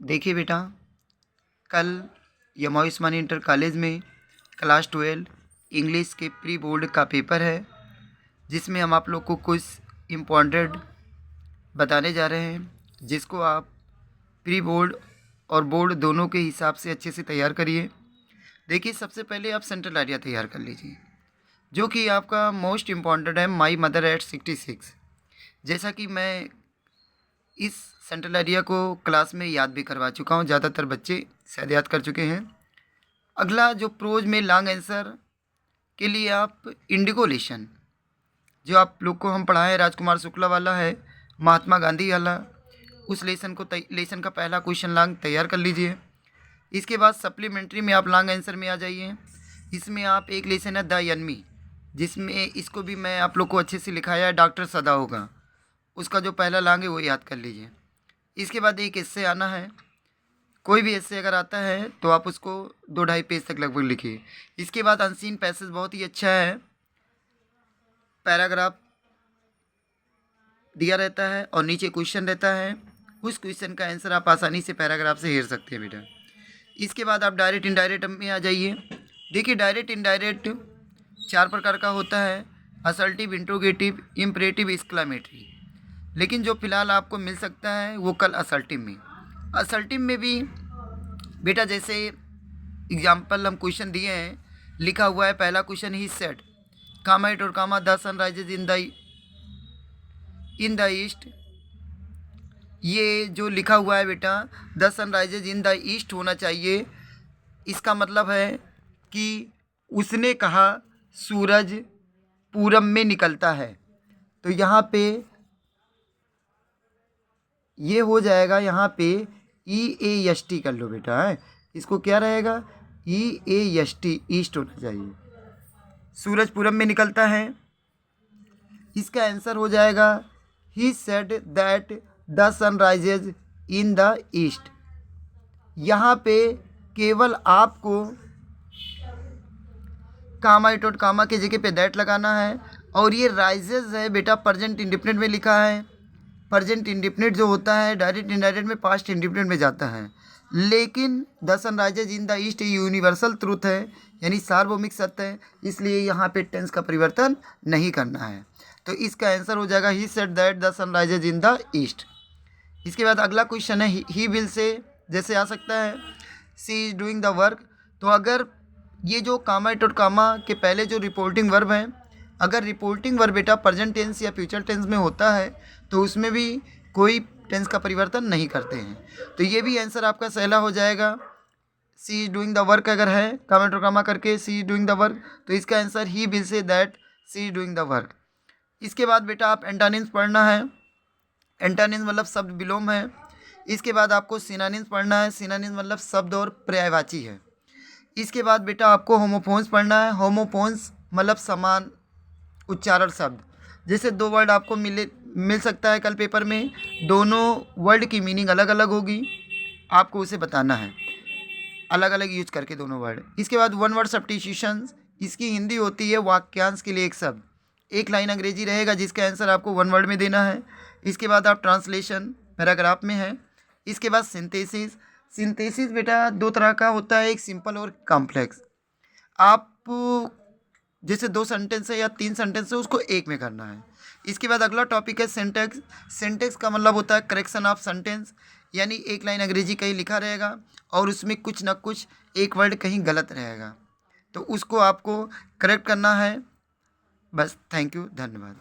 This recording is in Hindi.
देखिए बेटा, कल यमुना उस्मानी इंटर कॉलेज में क्लास 12 इंग्लिश के प्री बोर्ड का पेपर है, जिसमें हम आप लोग को कुछ इम्पोर्टेंट बताने जा रहे हैं, जिसको आप प्री बोर्ड और बोर्ड दोनों के हिसाब से अच्छे से तैयार करिए। देखिए, सबसे पहले आप सेंट्रल एरिया तैयार कर लीजिए, जो कि आपका मोस्ट इम्पॉर्टेंट है, माई मदर एट 66। जैसा कि मैं इस सेंट्रल एरिया को क्लास में याद भी करवा चुका हूँ, ज़्यादातर बच्चे शायद याद कर चुके हैं। अगला जो प्रोज में लॉन्ग आंसर के लिए आप इंडिगो लेसन, जो आप लोग को हम पढ़ाएं, राजकुमार शुक्ला वाला है, महात्मा गांधी वाला, उस लेसन का पहला क्वेश्चन लॉन्ग तैयार कर लीजिए। इसके बाद सप्लीमेंट्री में आप लॉन्ग आंसर में आ जाइए। इसमें आप एक लेसन है द एनिमी, जिसमें इसको भी मैं आप लोग को अच्छे से लिखाया है, डॉक्टर सदा होगा, उसका जो पहला लॉन्ग है वो याद कर लीजिए। इसके बाद एक एस्से आना है, कोई भी एस्से अगर आता है तो आप उसको 2-2.5 पेज तक लगभग लिखिए। इसके बाद अनसीन पैसेज बहुत ही अच्छा है, पैराग्राफ दिया रहता है और नीचे क्वेश्चन रहता है, उस क्वेश्चन का आंसर आप आसानी से पैराग्राफ से हेर सकते हैं बेटा। इसके बाद आप डायरेक्ट इनडायरेक्ट में आ जाइए। देखिए, डायरेक्ट इनडायरेक्ट 4 प्रकार का होता है, असर्टिव, इंट्रोगेटिव, इम्परेटिव, एक्सक्लेमेटरी। लेकिन जो फिलहाल आपको मिल सकता है वो कल असर्टिव में। असर्टिव में भी बेटा, जैसे एग्जाम्पल हम क्वेश्चन दिए हैं, लिखा हुआ है पहला question, he said comma it और comma the sun rises in the east. ये जो लिखा हुआ है बेटा, the sun rises in the east होना चाहिए। इसका मतलब है कि उसने कहा सूरज पूरब में निकलता है, तो यहाँ पे ये हो जाएगा, यहाँ पे EAST कर लो बेटा, है इसको क्या रहेगा, EAST, ईस्ट होना चाहिए, सूरज पूरब में निकलता है। इसका आंसर हो जाएगा, he said that the sun rises in the east. यहाँ पे केवल आपको कामा इटोट कामा की जगह पे दैट लगाना है, और ये राइजेज है बेटा, प्रेजेंट इंडिफिनिट में लिखा है। प्रेजेंट इंडिफिनिट जो होता है डायरेक्ट इनडायरेक्ट में पास्ट इंडिफिनिट में जाता है, लेकिन the sun rises in the east universal truth है, यानी सार्वभौमिक सत्य है, इसलिए यहाँ पे टेंस का परिवर्तन नहीं करना है। तो इसका आंसर हो जाएगा, he said that the sun rises in the east. इसके बाद अगला क्वेश्चन है, ही विल से जैसे आ सकता है, सी इज डूइंग द वर्क। तो अगर ये जो कामा इट और कामा के पहले जो रिपोर्टिंग वर्ब हैं, अगर रिपोर्टिंग वर्ब बेटा प्रेजेंट टेंस या फ्यूचर टेंस में होता है तो उसमें भी कोई टेंस का परिवर्तन नहीं करते हैं। तो ये भी आंसर आपका सही हो जाएगा। She is doing the work अगर है कामा इट और कामा करके she is doing the work, तो इसका answer he will say that she is doing the work. इसके बाद बेटा आप एंटोनिम्स पढ़ना है, एंटोनिम्स मतलब शब्द विलोम है। इसके बाद आपको सिनोनिम्स पढ़ना है, सिनोनिम्स मतलब शब्द और पर्यायवाची है। इसके बाद बेटा आपको होमोफोन्स पढ़ना है, होमोफोन्स मतलब समान उच्चारण शब्द। जैसे 2 वर्ड आपको मिल सकता है कल पेपर में, दोनों वर्ड की मीनिंग अलग अलग होगी, आपको उसे बताना है अलग अलग यूज करके दोनों वर्ड। इसके बाद 1 वर्ड सब्स्टिट्यूशंस, इसकी हिंदी होती है वाक्यांश के लिए एक शब्द, एक लाइन अंग्रेजी रहेगा जिसका आंसर आपको 1 वर्ड में देना है। इसके बाद आप ट्रांसलेशन पैराग्राफ में है। इसके बाद सिंथेसिस, सिंथेसिस बेटा 2 तरह का होता है, एक सिंपल और कॉम्प्लेक्स। आप जैसे 2 सेंटेंस है या 3 सेंटेंस है उसको एक में करना है। इसके बाद अगला टॉपिक है सिंटैक्स। सिंटैक्स का मतलब होता है करेक्शन ऑफ सेंटेंस, यानी एक लाइन अंग्रेजी कहीं लिखा रहेगा और उसमें कुछ ना कुछ एक वर्ड कहीं गलत रहेगा, तो उसको आपको करेक्ट करना है। बस, थैंक यू, धन्यवाद।